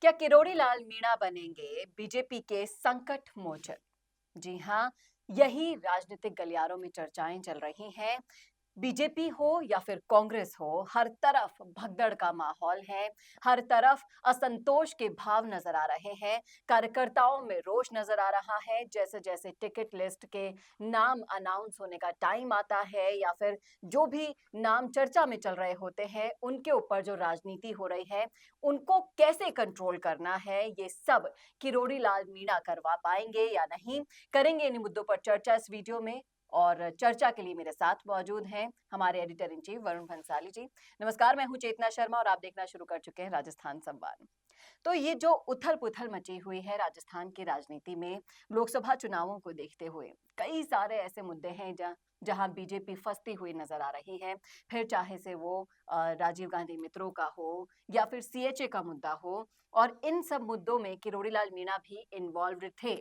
क्या किरोड़ी लाल मीणा बनेंगे बीजेपी के संकट मोचक? जी हाँ, यही राजनीतिक गलियारों में चर्चाएं चल रही हैं। बीजेपी हो या फिर कांग्रेस हो, हर तरफ भगदड़ का माहौल है, हर तरफ असंतोष के भाव नजर आ रहे हैं, कार्यकर्ताओं में रोष नजर आ रहा है। जैसे-जैसे टिकट लिस्ट के नाम अनाउंस होने का टाइम आता है या फिर जो भी नाम चर्चा में चल रहे होते हैं, उनके ऊपर जो राजनीति हो रही है, उनको कैसे कंट्रोल करना है, ये सब किरोड़ी लाल मीणा करवा पाएंगे या नहीं? करेंगे इन्हीं मुद्दों पर चर्चा इस वीडियो में। और चर्चा के लिए मेरे साथ मौजूद हैं हमारे editor in chief Varun Bhansali ji. नमस्कार, मैं हूं चेतना शर्मा और आप देखना शुरू कर चुके हैं राजस्थान संवाद। तो ये जो उथल-पुथल मची हुई है राजस्थान की राजनीति में लोकसभा चुनावों को देखते हुए, कई सारे ऐसे मुद्दे हैं जहां बीजेपी फंसती हुई नजर आ रही है। फिर चाहे से वो राजीव गांधी मित्रों का हो या फिर सीएचए का मुद्दा हो, और इन सब मुद्दों में किरोड़ी लाल मीणा भी इन्वॉल्व थे।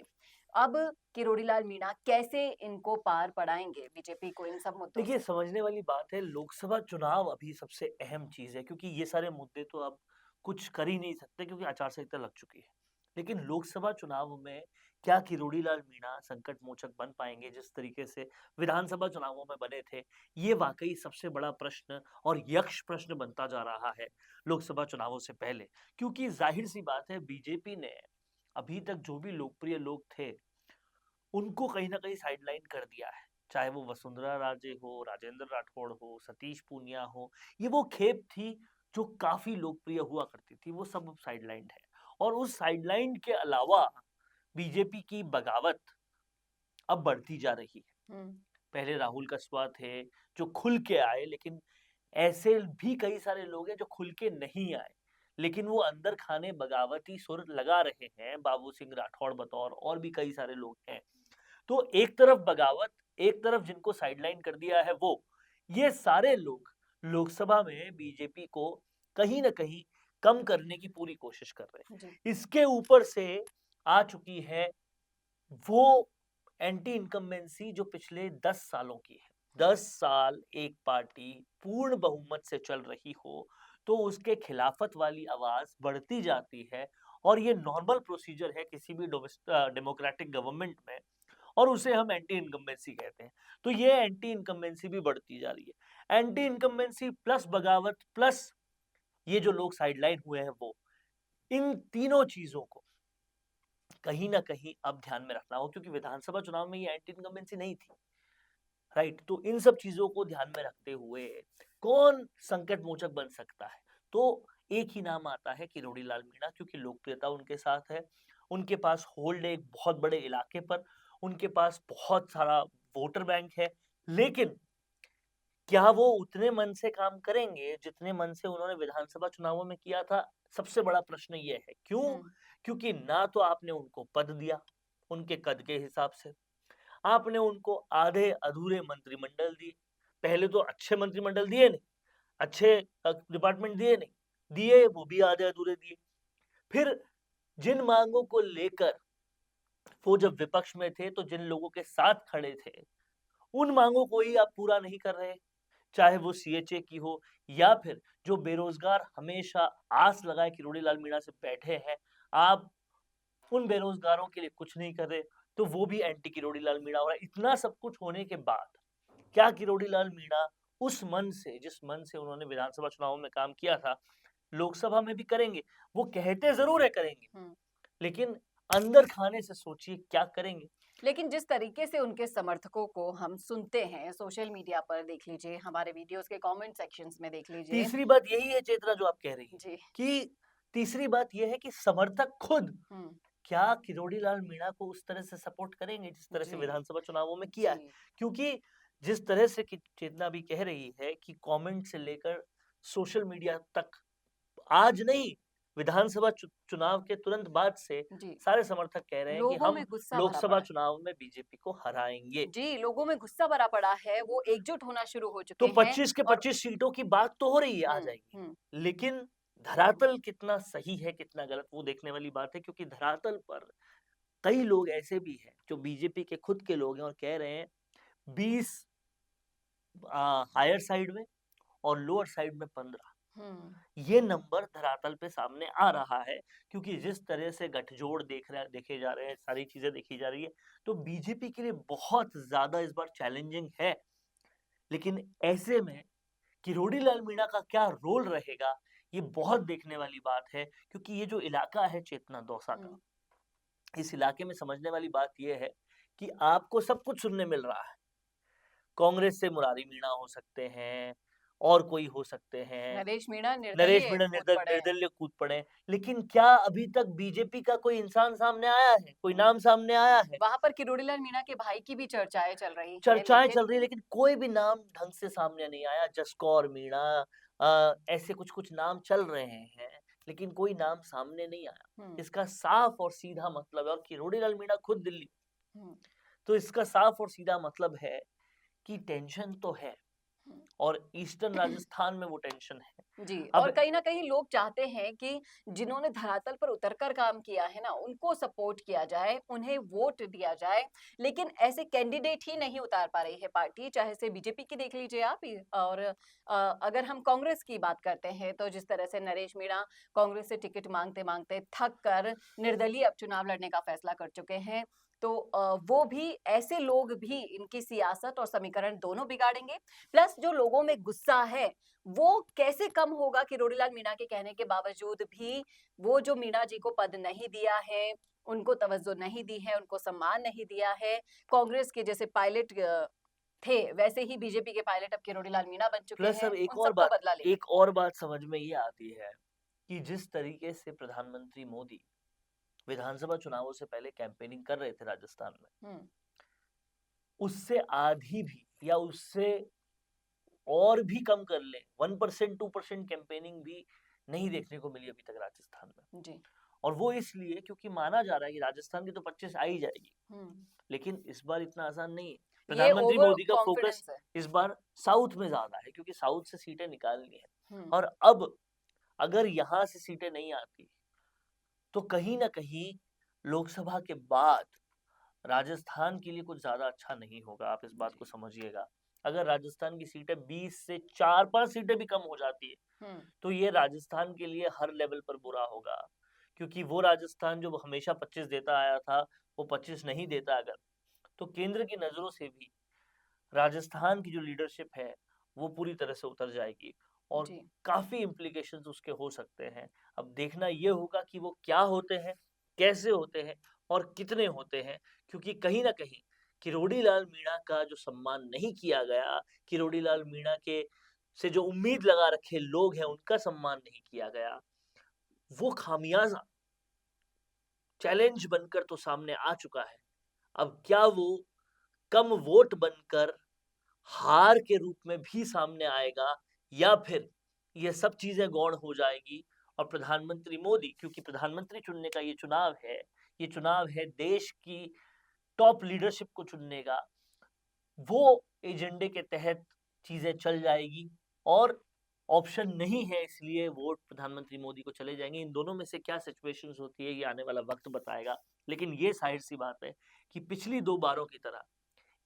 अब किरोड़ी लाल मीणा कैसे इनको पार पड़ाएंगे बीजेपी को इन सब मुद्दों देखिए, से? समझने वाली बात है, लोकसभा चुनाव अभी सबसे अहम चीज़ है क्योंकि ये सारे मुद्दे तो अब कुछ कर ही नहीं सकते क्योंकि आचार संहिता लग चुकी है। लेकिन लोकसभा चुनाव में क्या किरोड़ी लाल मीणा संकट मोचक बन पाएँगे जिस तरीके से विधानसभा चुनावों में बने थे? ये वाक़ई सबसे बड़ा प्रश्न और यक्ष प्रश्न बनता जा रहा है लोकसभा चुनावों से पहले। क्योंकि ज़ाहिर-सी बात है, बीजेपी ने अभी तक जो भी लोकप्रिय लोग थे उनको कहीं न कहीं साइडलाइन कर दिया है। चाहे वो वसुंधरा राजे हो, राजेंद्र राठौड़ हो, सतीश पूनिया हो, ये वो खेप थी जो काफ़ी लोकप्रिय हुआ करती थी, वो सब अब साइडलाइन्ड है। और उस साइडलाइन के अलावा बीजेपी की बगावत अब बढ़ती जा रही है। हम्म। पहले राहुल कसवा थे, जो खुल के आए, लेकिन ऐसे भी कई सारे लोग हैं जो खुल के नहीं आए, लेकिन वो अंदर खाने बगावती सुर लगा रहे हैं, बाबू सिंह राठौड़ बतौर और भी कई सारे लोग हैं। तो एक तरफ बगावत, एक तरफ जिनको साइडलाइन कर दिया है वो, ये सारे लोग लोकसभा में बीजेपी को कहीं न कहीं कम करने की पूरी कोशिश कर रहे जी। हैं। इसके ऊपर से आ चुकी है वो एंटी इनकम्बेंसी जो पिछले 10 सालों की है। 10 साल एक पार्टी पूर्ण बहुमत से चल रही हो, तो उसके खिलाफत वाली आवाज़ बढ़ती जाती है और ये नॉर्मल प्रोसीजर है किसी भी डेमोक्रेटिक गवर्नमेंट में। और उसे हम एंटी इनकम्बेंसी कहते हैं। तो ये एंटी इनकम्बेंसी भी बढ़ती जा रही है। एंटी इनकम्बेंसी प्लस बगावत प्लस ये जो लोग साइडलाइन हुए हैं वो, इन तीनों चीज़ों को कहीं न कहीं अब ध्यान में रखना होगा क्योंकि विधानसभा चुनाव में ये एंटी इनकम्बेंसी नहीं थी, राइट? तो इन सब चीज़ों को ध्यान में रखते हुए कौन संकट मोचक बन सकता है? तो एक ही नाम आता है किरोड़ी लाल मीणा क्योंकि लोकप्रियता उनके साथ है, उनके पास होल्ड है एक बहुत बड़े इलाके पर, उनके पास बहुत सारा वोटर बैंक है, लेकिन क्या वो उतने मन से काम करेंगे जितने मन से उन्होंने विधानसभा चुनावों में किया था? सबसे बड़ा प्रश्न ये है। क्यों? हम्म। क्योंकि ना तो आपने उनको पद दिया, उनके कद के हिसाब से, आपने उनको आधे-अधूरे मंत्रिमंडल दिए। पहले तो अच्छे मंत्रिमंडल दिए नहीं, अच्छे डिपार्टमेंट दिए नहीं, दिए वो भी आधे-अधूरे दिए। फिर जिन माँगों को लेकर वो जब विपक्ष में थे, तो जिन लोगों के साथ खड़े थे, उन माँगों को ही आप पूरा नहीं कर रहे। चाहे वो सीएचए की हो या फिर जो बेरोज़गार हमेशा आस लगाए किरोड़ी लाल मीणा से बैठे हैं, आप उन बेरोज़गारों के लिए कुछ नहीं कर रहे, तो वो भी एंटी किरोड़ी लाल मीणा हो रहा है। इतना सब कुछ होने के बाद, क्या किरोड़ी लाल मीणा उस मन से जिस मन से उन्होंने विधानसभा चुनावों में काम किया था, लोकसभा में भी करेंगे? वो कहते ज़रूर है करेंगे, हम्म। लेकिन अंदर खाने से सोचिए क्या करेंगे? लेकिन जिस तरीके से उनके समर्थकों को हम सुनते हैं सोशल मीडिया पर, देख लीजिए, हमारे वीडियोस के कमेंट सेक्शंस में देख लीजिए। तीसरी बात यही है चेतना जो आप कह रही हैं, जी। कि तीसरी बात ये है कि समर्थक खुद हम्म। क्या किरोड़ी लाल मीणा को उस तरह से सपोर्ट करेंगे जिस तरह से जी। विधानसभा चुनावों में किया जी। है? क्योंकि जिस तरह से कि चेतना भी कह रही है कि कमेंट से लेकर सोशल मीडिया तक आज नहीं, विधानसभा चुनाव के तुरंत बाद से जी। सारे समर्थक कह रहे हैं कि लोगों में हम गुस्सा भरा लोकसभा पड़ा है। चुनाव में बीजेपी को हराएँगे। जी, लोगों में गुस्सा भरा पड़ा है, वो एकजुट होना शुरू हो तो चुके हैं। 25 के और 25 सीटों की बात तो हो रही है, आ हम्म। जाएँगी। हम्म। लेकिन धरातल कितना सही है, कितना गलत, वो देखने वाली बात है क्योंकि धरातल पर कई लोग ऐसे भी हैं, जो बीजेपी के खुद के लोग हैं और कह रहे हैं 20 हायर साइड में और लोअर साइड में 15। ये नंबर धरातल पे सामने आ रहा है, क्योंकि जिस तरह से गठजोड़ देखे जा रहे हैं, सारी चीजें देखी जा रही है, तो बीजेपी के लिए बहुत ज्यादा इस बार चैलेंजिंग है। लेकिन ऐसे में किरोड़ी लाल मीणा का क्या रोल रहेगा, ये बहुत देखने वाली बात है, क्योंकि ये जो इलाका है चेतना दौसा का, इस इलाके में समझने वाली बात यह है कि आपको सब कुछ सुनने मिल रहा है। कांग्रेस से मुरारी मीणा हो सकते हैं, और कोई हो सकते हैं, नरेश मीणा नरेश मीणा कूद पड़े हैं। निर्दलीय कूद पड़े, लेकिन क्या अभी तक बीजेपी का कोई इंसान सामने आया है, कोई नाम सामने आया है? वहां पर किरोड़ी लाल मीणा के भाई की भी चर्चाएं चल रही हैं, चर्चाएं चल रही है, लेकिन कोई भी नाम ढंग से सामने नहीं आया। जसकौर मीणा, ऐसे कुछ कुछ नाम चल रहे हैं, लेकिन कोई नाम सामने नहीं आया। इसका साफ और सीधा मतलब है, और किरोड़ी लाल मीणा खुद दिल्ली, तो इसका साफ और सीधा मतलब है कि टेंशन तो है, और ईस्टर्न राजस्थान में वो टेंशन है जी। और कहीं ना कहीं लोग चाहते हैं कि जिन्होंने धरातल पर उतरकर काम किया है ना, उनको सपोर्ट किया जाए, उन्हें वोट दिया जाए, लेकिन ऐसे कैंडिडेट ही नहीं उतार पा रही है पार्टी, चाहे से बीजेपी की देख लीजिए आप और अगर हम कांग्रेस की बात करते हैं तो जिस तरह से नरेश मीणा कांग्रेस से टिकट मांगते मांगते थक कर निर्दलीय अब चुनाव लड़ने का फैसला कर चुके हैं, तो वो भी, ऐसे लोग भी इनकी सियासत और समीकरण दोनों बिगाड़ेंगे। प्लस जो लोगों में गुस्सा है वो कैसे कम होगा, किरोड़ी लाल मीणा के कहने के बावजूद भी वो जो मीणा जी को पद नहीं दिया है, उनको तवज्जो नहीं दी है, उनको सम्मान नहीं दिया है, कांग्रेस के जैसे पायलट थे वैसे ही बीजेपी के पायलट अब किरोड़ी लाल मीणा बन चुके प्लस हैं। अब बदला एक और बात समझ में ये आती है कि जिस तरीके से प्रधानमंत्री मोदी विधानसभा चुनावों से पहले कैंपेनिंग कर रहे थे राजस्थान में, उससे आधी भी या उससे और भी कम कर ले, 1% 2% कैंपेनिंग भी नहीं देखने को मिली अभी तक राजस्थान में जी। और वो इसलिए क्योंकि माना जा रहा है कि राजस्थान की तो 25 आ ही जाएगी, लेकिन इस बार इतना आसान नहीं है। प्रधानमंत्री मोदी का फोकस इस बार साउथ में ज्यादा है, क्योंकि साउथ से सीटें निकालनी है, और अब अगर यहाँ से सीटें नहीं आती तो कहीं ना कहीं लोकसभा के बाद राजस्थान के लिए कुछ ज्यादा अच्छा नहीं होगा। आप इस बात को समझिएगा, अगर राजस्थान की सीटें 20 से 4-5 सीटें भी कम हो जाती है तो ये राजस्थान के लिए हर लेवल पर बुरा होगा, क्योंकि वो राजस्थान जो हमेशा 25 देता आया था वो 25 नहीं देता अगर, तो केंद्र की नजरों से भी राजस्थान की जो लीडरशिप है वो पूरी तरह से उतर जाएगी, और काफी इम्प्लीकेशंस उसके हो सकते हैं। अब देखना ये होगा कि वो क्या होते हैं, कैसे होते हैं, और कितने होते हैं, क्योंकि कहीं ना कहीं किरोड़ी लाल मीणा का जो सम्मान नहीं किया गया, किरोड़ी लाल मीणा के से जो उम्मीद लगा रखे लोग हैं उनका सम्मान नहीं किया गया, वो खामियाजा चैलेंज बनकर तो सामने आ चुका है। अब क्या वो कम वोट बनकर हार के रूप में भी सामने आएगा, या फिर ये सब चीजें गौण हो जाएगी और प्रधानमंत्री मोदी, क्योंकि प्रधानमंत्री चुनने का ये चुनाव है देश की टॉप लीडरशिप को चुनने का, वो एजेंडे के तहत चीजें चल जाएगी और ऑप्शन नहीं है, इसलिए वोट प्रधानमंत्री मोदी को चले जाएंगे। इन दोनों में से क्या सिचुएशंस होती है ये आने वाला वक्त बताएगा, लेकिन ये जाहिर सी बात है कि पिछली 2 बारों की तरह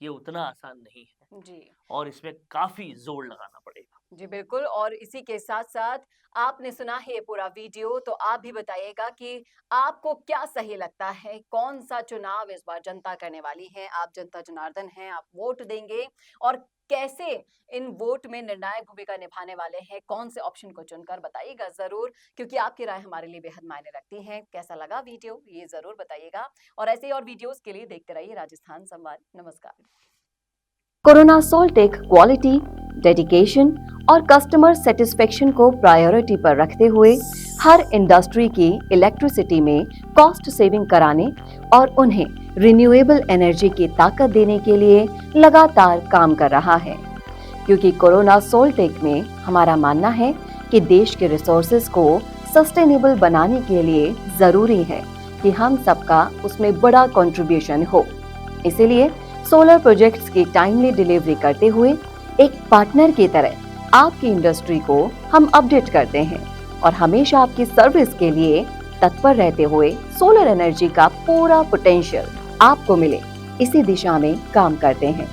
ये उतना आसान नहीं है जी, और इसमें काफी जोर लगाना पड़ेगा। जी बिल्कुल। और इसी के साथ साथ आपने सुना है ये पूरा वीडियो, तो आप भी बताइएगा कि आपको क्या सही लगता है, कौन सा चुनाव इस बार जनता करने वाली है। आप जनता जनार्दन हैं, आप वोट देंगे और कैसे इन वोट में निर्णायक भूमिका निभाने वाले हैं, कौन से ऑप्शन को चुनकर, बताइएगा जरूर, क्योंकि आपकी राय हमारे लिए बेहद मायने रखती है। कैसा लगा वीडियो ये जरूर बताइएगा, और ऐसे ही और वीडियोस के लिए देखते रहिए राजस्थान संवाद। नमस्कार। कोरोना सोल्टेक क्वालिटी, डेडिकेशन और कस्टमर सेटिस्फेक्शन को प्रायोरिटी पर रखते हुए हर इंडस्ट्री की इलेक्ट्रिसिटी में कॉस्ट सेविंग कराने और उन्हें रिन्यूएबल एनर्जी की ताकत देने के लिए लगातार काम कर रहा है। क्योंकि कोरोना सोल्टेक में हमारा मानना है कि देश के रिसोर्सेज को सस्टेनेबल बनाने के लिए जरूरी है कि हम सबका उसमें बड़ा कंट्रीब्यूशन हो। इसीलिए सोलर प्रोजेक्ट्स की टाइमली डिलीवरी करते हुए एक पार्टनर की तरह आपकी इंडस्ट्री को हम अपडेट करते हैं और हमेशा आपकी सर्विस के लिए तत्पर रहते हुए सोलर एनर्जी का पूरा पोटेंशियल आपको मिले, इसी दिशा में काम करते हैं।